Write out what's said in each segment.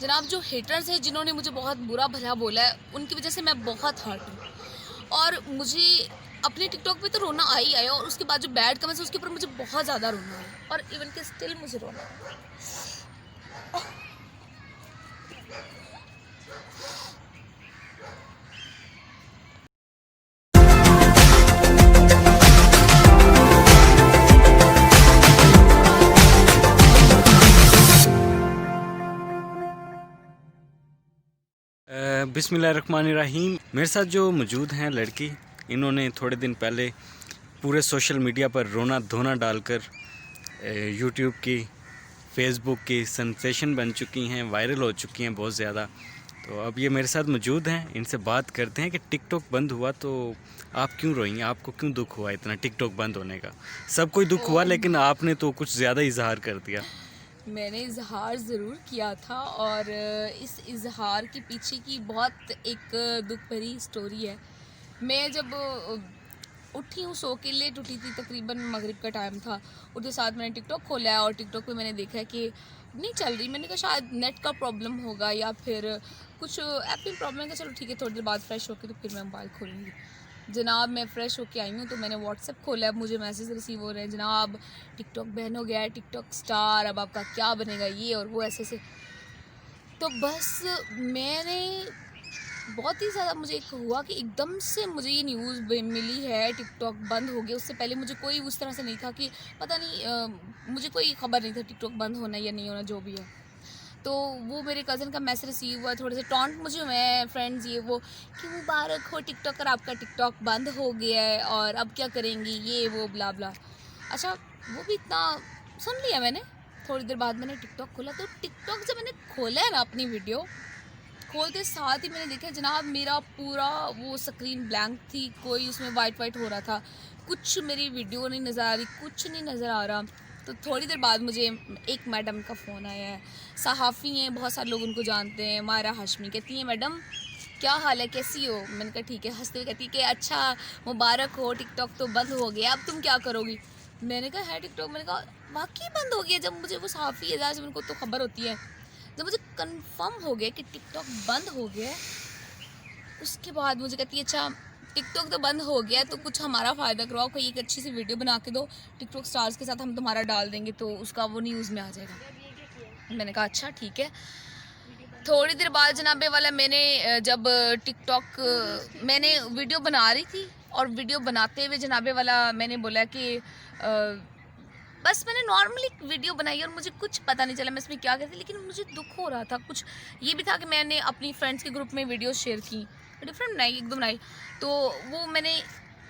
जनाब जो हेटर्स हैं जिन्होंने मुझे बहुत बुरा भला बोला है उनकी वजह से मैं बहुत हर्ट हूँ और मुझे अपने टिकटॉक पे तो रोना आ ही आया और उसके बाद जो बैड कमेंट्स है उसके ऊपर मुझे बहुत ज़्यादा रोना आया और इवन के स्टिल मुझे रोना है। बिस्मिल्लाहिर्रहमानिर्रहीम। मेरे साथ जो मौजूद हैं लड़की, इन्होंने थोड़े दिन पहले पूरे सोशल मीडिया पर रोना धोना डालकर यूट्यूब की, फेसबुक की सेंसेशन बन चुकी हैं, वायरल हो चुकी हैं बहुत ज़्यादा। तो अब ये मेरे साथ मौजूद हैं, इनसे बात करते हैं कि टिकटॉक बंद हुआ तो आप क्यों रोई, आपको क्यों दुख हुआ इतना टिकटॉक बंद होने का? सब कोई दुख हुआ लेकिन आपने तो कुछ ज़्यादा इजहार कर दिया। मैंने इजहार ज़रूर किया था और इस इजहार के पीछे की बहुत एक दुख भरी स्टोरी है। मैं जब उठी हूँ, सो के लेट उठी थी, तकरीबन मगरिब का टाइम था। उसके साथ मैंने टिकटॉक खोला है और टिकटॉक पे मैंने देखा कि नहीं चल रही। मैंने कहा शायद नेट का प्रॉब्लम होगा या फिर कुछ ऐप में प्रॉब्लम है। चलो ठीक है, थोड़ी देर बाद फ्रेश होकर तो फिर मैं मोबाइल खोलूँगी। जनाब मैं फ़्रेश होके आई हूँ तो मैंने व्हाट्सएप खोला है, मुझे मैसेज रिसीव हो रहे हैं, जनाब टिकटॉक बैन हो गया है, टिकटॉक स्टार अब आपका क्या बनेगा, ये और वो ऐसे। तो बस मैंने बहुत ही ज़्यादा मुझे एक हुआ कि एकदम से मुझे ये न्यूज़ मिली है टिकटॉक बंद हो गया। उससे पहले मुझे कोई उस तरह से नहीं था कि पता नहीं, मुझे कोई खबर नहीं था टिकटॉक बंद होना या नहीं होना, जो भी है। तो वो मेरे कज़न का मैसेज रिसीव हुआ, थोड़े से टॉन्ट मुझे हुए फ्रेंड्स ये वो कि मुबारक हो टिकटॉकर, आपका टिकटॉक बंद हो गया है और अब क्या करेंगी, ये वो ब्ला ब्ला। अच्छा, वो भी इतना सुन लिया मैंने। थोड़ी देर बाद मैंने टिकटॉक खोला, तो टिकटॉक जब मैंने खोला है ना, अपनी वीडियो खोलते साथ ही मैंने देखा जनाब मेरा पूरा वो स्क्रीन ब्लैंक थी, कोई उसमें वाइट हो रहा था, कुछ मेरी वीडियो नहीं नज़र आ रही, कुछ नहीं नज़र आ रहा। तो थोड़ी देर बाद मुझे एक मैडम का फ़ोन आया है, सहाफ़ी हैं, बहुत सारे लोग उनको जानते हैं, मायरा हाशमी। कहती हैं मैडम क्या हाल है, कैसी हो? मैंने कहा ठीक है। हंसते हुए कहती है कि अच्छा मुबारक हो, टिकटॉक तो बंद हो गया, अब तुम क्या करोगी? मैंने कहा है टिकटॉक, मैंने कहा वाकई बंद हो गया। जब मुझे वो सहाफ़ी है जब उनको तो खबर होती है, जब मुझे कंफर्म हो गया कि टिकटॉक बंद हो गया, उसके बाद मुझे कहती है अच्छा टिकटॉक तो बंद हो गया तो कुछ हमारा फ़ायदा करवाओ, कोई एक अच्छी सी वीडियो बना के दो, टिकटॉक स्टार्स के साथ हम तुम्हारा डाल देंगे तो उसका वो न्यूज़ में आ जाएगा। मैंने कहा अच्छा ठीक है। थोड़ी देर बाद जनाबे वाला मैंने जब टिकटॉक मैंने वीडियो बना रही थी और वीडियो बनाते हुए जनाबे वाला मैंने बोला कि बस मैंने नॉर्मली एक वीडियो बनाई और मुझे कुछ पता नहीं चला मैं इसमें क्या करती, लेकिन मुझे दुख हो रहा था। कुछ ये भी था कि मैंने अपनी फ्रेंड्स के ग्रुप में वीडियो शेयर की, डिफरेंट बनाई, एकदम बनाई, तो वो मैंने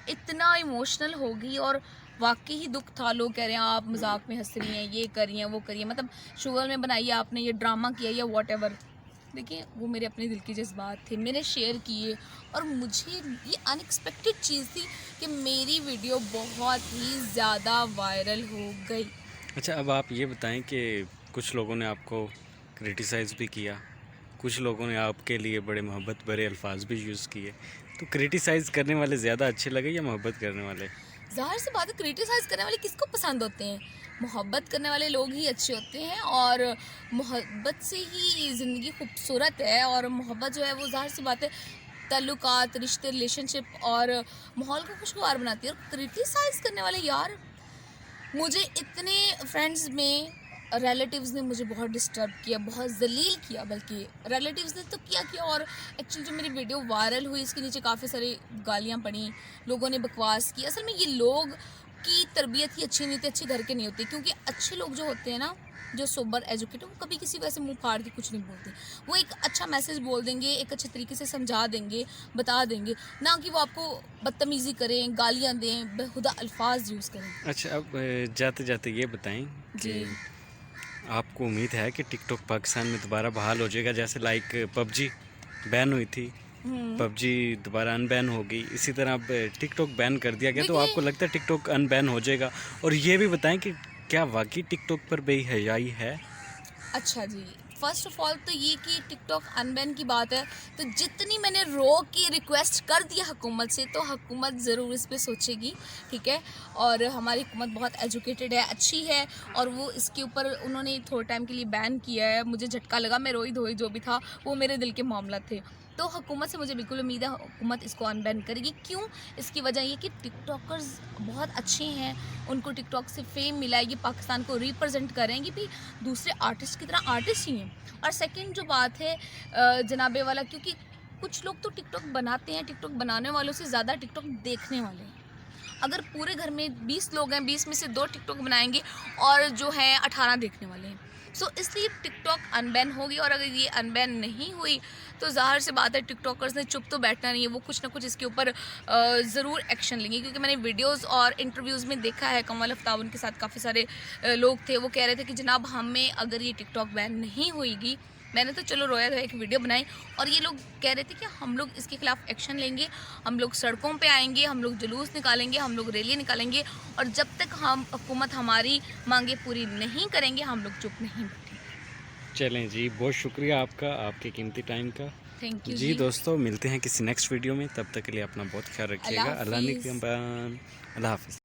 इतना इमोशनल हो गई और वाकई ही दुख था। लोग कह रहे हैं आप मजाक में हंस रही हैं, ये कर रही हैं, वो करिए, मतलब शुगर में बनाई है आपने, ये ड्रामा किया या वॉट एवर। देखिए वो मेरे अपने दिल की जज्बात थे, मैंने शेयर किए और मुझे ये अनएक्सपेक्टेड चीज़ थी कि मेरी वीडियो बहुत ही ज़्यादा वायरल हो गई। अच्छा, अब आप ये बताएं कि कुछ लोगों ने आपको क्रिटिसाइज़ भी किया, कुछ लोगों ने आपके लिए बड़े मोहब्बत भरे अल्फाज भी यूज़ किए, तो क्रिटिसाइज़ करने वाले ज़्यादा अच्छे लगे या मोहब्बत करने वाले? ज़ाहिर सी बात है, क्रिटिसाइज़ करने वाले किसको पसंद होते हैं? मोहब्बत करने वाले लोग ही अच्छे होते हैं और मोहब्बत से ही ज़िंदगी खूबसूरत है और मोहब्बत जो है वो ज़ाहिर सी बात है ताल्लुकात, रिश्ते, रिलेशनशिप और माहौल को खुशगवार बनाती है। और क्रिटिसाइज़ करने वाले यार, मुझे इतने फ्रेंड्स में रिलेटिव्स ने मुझे बहुत डिस्टर्ब किया, बहुत ज़लील किया, बल्कि रिलेटिव्स ने तो किया और एक्चुअली जो मेरी वीडियो वायरल हुई इसके नीचे काफ़ी सारी गालियाँ पड़ी, लोगों ने बकवास की। असल में ये लोग की तरबियत ही अच्छी नहीं होती, अच्छे घर के नहीं होते, क्योंकि अच्छे लोग जो होते हैं ना, जो सोबर एजुकेटेड, वो कभी किसी को ऐसे मुँह फाड़ के कुछ नहीं बोलते। वो एक अच्छा मैसेज बोल देंगे, एक अच्छे तरीके से समझा देंगे, बता देंगे, ना कि वो आपको बदतमीज़ी करें, गालियाँ दें, बेहुदा अल्फाज यूज़ करें। अच्छा, अब जाते जाते ये बताएं जी। कि आपको उम्मीद है कि टिकटॉक पाकिस्तान में दोबारा बहाल हो जाएगा? जैसे लाइक पबजी बैन हुई थी, पबजी दोबारा अनबैन होगी, इसी तरह अब टिकटॉक बैन कर दिया गया, तो देखिए, आपको लगता है टिकटॉक अनबैन हो जाएगा? और ये भी बताएं कि क्या वाकई टिकटॉक पर बेहयाई है? अच्छा जी, फर्स्ट ऑफ ऑल तो ये कि टिकटॉक अनबैन की बात है, तो जितनी मैंने रो की रिक्वेस्ट कर दिया हुकूमत से, तो हुकूमत ज़रूर इस पे सोचेगी, ठीक है। और हमारी हुकूमत बहुत एजुकेटेड है, अच्छी है, और वो इसके ऊपर उन्होंने थोड़े टाइम के लिए बैन किया है। मुझे झटका लगा, मैं रोई धोई जो भी था वो मेरे दिल के मामला थे। तो हुकूमत से मुझे बिल्कुल उम्मीद है हुकूमत इसको अनबैन करेगी। क्यों? इसकी वजह ये कि टिकटॉकर्स बहुत अच्छे हैं, उनको टिकटॉक से फेम मिला है, ये पाकिस्तान को रिप्रेजेंट करेंगे भी दूसरे आर्टिस्ट की तरह आर्टिस्ट ही हैं। और सेकंड जो बात है जनाबे वाला, क्योंकि कुछ लोग तो टिकटॉक बनाते हैं, टिकटॉक बनाने वालों से ज़्यादा टिकटॉक देखने वाले हैं। अगर पूरे घर में 20 लोग हैं, 20 में से 2 टिकटॉक बनाएंगे और जो है 18 देखने वाले हैं। सो इसलिए टिकटॉक अनबैन होगी, और अगर ये अनबैन नहीं हुई तो ज़ाहिर सी बात है टिकटॉकर्स ने चुप तो बैठना नहीं है, वो कुछ ना कुछ इसके ऊपर ज़रूर एक्शन लेंगे। क्योंकि मैंने वीडियोस और इंटरव्यूज़ में देखा है, कमल आफ्ताब उनके साथ काफ़ी सारे लोग थे, वो कह रहे थे कि जनाब हमें अगर ये टिकटॉक बैन नहीं होएगी, मैंने तो चलो रोया एक वीडियो बनाई, और ये लोग कह रहे थे कि हम लोग इसके खिलाफ एक्शन लेंगे, हम लोग सड़कों पे आएंगे, हम लोग जुलूस निकालेंगे, हम लोग रैली निकालेंगे, और जब तक हम हुकूमत हमारी मांगे पूरी नहीं करेंगे हम लोग चुप नहीं बैठेंगे। चलें जी, बहुत शुक्रिया आपका, आपके कीमती टाइम का। थैंक यू जी दोस्तों, मिलते हैं किसी नेक्स्ट वीडियो में, तब तक के लिए अपना बहुत ख्याल रखिएगा। अल्लाह अल्लाह हाफिज़। निगहबान, अल्लाह हाफिज़।